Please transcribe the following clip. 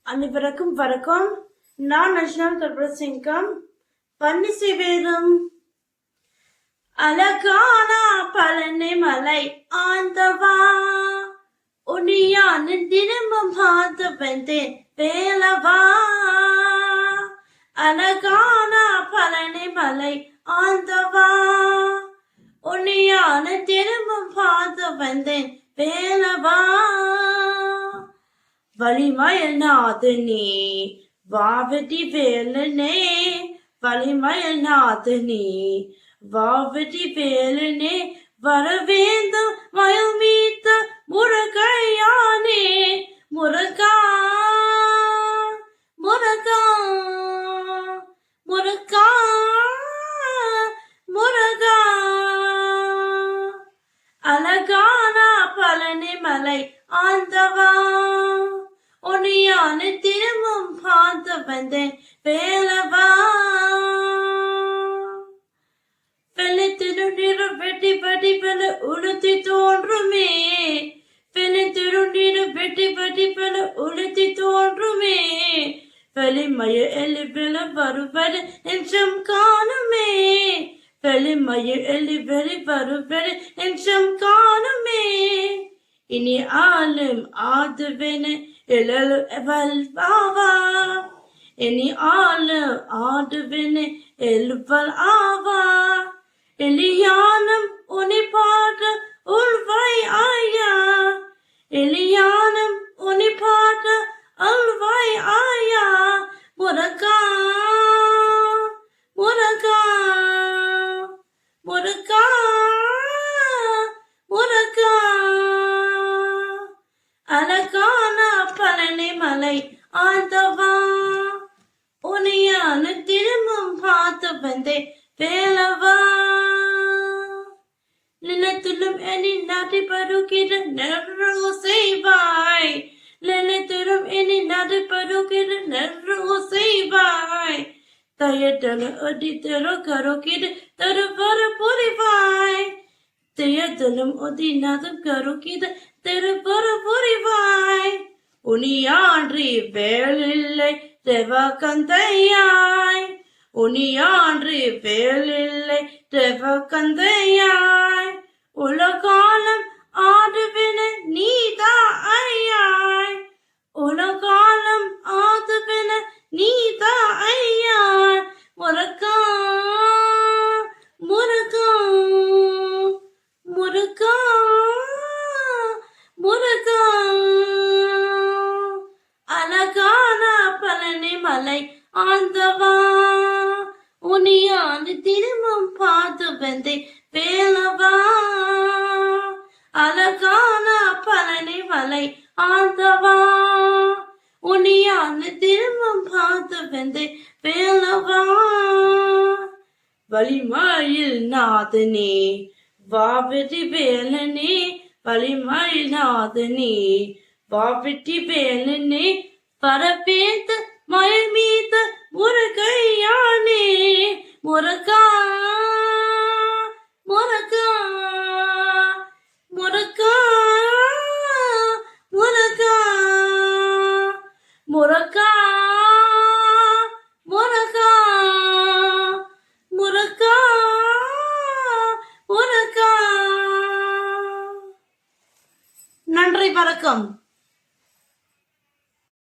அனைவருக்கும் வணக்கம். நான் நஜ்னால் கர்பசிங்கம். பன்னிசை வேதம். அழகான பழனி மலை ஆண்டவா, உன்னியான தினமும் பார்த்து வந்தேன் வேலவா. அழகான பழனி மலை ஆண்டவா, உன்னியான தினமும் பார்த்து வந்தேன் வேலவா. வலிமயில் நாதனே வாவடி வேலனே, வலிமயில் நாதனே வாவடி வேலனே, வரவேந்தும் மயில் மீத்த முருகையானே. முருகா முருகா முருகா முருகா. அழகான பழனி மலை ஆண்டவா, உன்னியான தினமும் பார்த்து வந்தேன் வேலவா. வெள்ளத்திருநீர் வெட்டி படி பல உளுத்தி தோன்றுமே, வெள்ளத்திருநீர் வெட்டி படி பல உளுத்தி தோன்றுமே, வெளிமய எலி வில வருவது நிமிஷம் காணுமே, வெளிமய எலி வெளி வருவது நிமிஷம் காணுமே. இனி ஆளும் ஆதுவென எழலு எவல்வாவா, இனி ஆளு ஆடுவென எழுவல் ஆவா. எலியானம் உனி பாட உள்வாய் ஆயா, எலியானம் உனி பாட அல்வாய் ஆயா. முருகா முருகா முருகா முருகா. அழகான பழனி மலை ஆண்டவா, உன்னியான திரும்பும் பார்த்து வந்தேன் வேலவா. நிலத்திலும் எண்ணி நாட்டி பருகிற நெரு செய்வாய், நிலத்திலும் எண்ணி நாட்டி பருகிற நெரு செய்வாய். தயத்தனு அடி தரு கருகிற தருவர புரிவாய், தயத்தலும் ஒதினதும் கருகிற திருப்பர புரிவாய். உனியான்றி வேலில்லை தேவகந்தையாய், உனியான்றி வேலில்லை தேவகந்தையாய். உலகாலம் ஆடுவின நீதா ஐயாய், உலகாலம் ஆடுவின நீதா ஐயாய். முருகா முருகா முருகா முருகா. அழகான பழனி மலை ஆண்டவா, உன்னியான தினமும் பார்த்து வந்தேன் வேலவா. அழகான பழனி மலை ஆண்டவா, உன்னியான தினமும் பார்த்து வந்தேன் வேலவா. வலிமயில் நாதனே வாவடி வேலனே, வலிமயில் நாதனே வாவடி வேலனே, பரபேந்த மயில் மீத முருகையானே. முருகா முருகா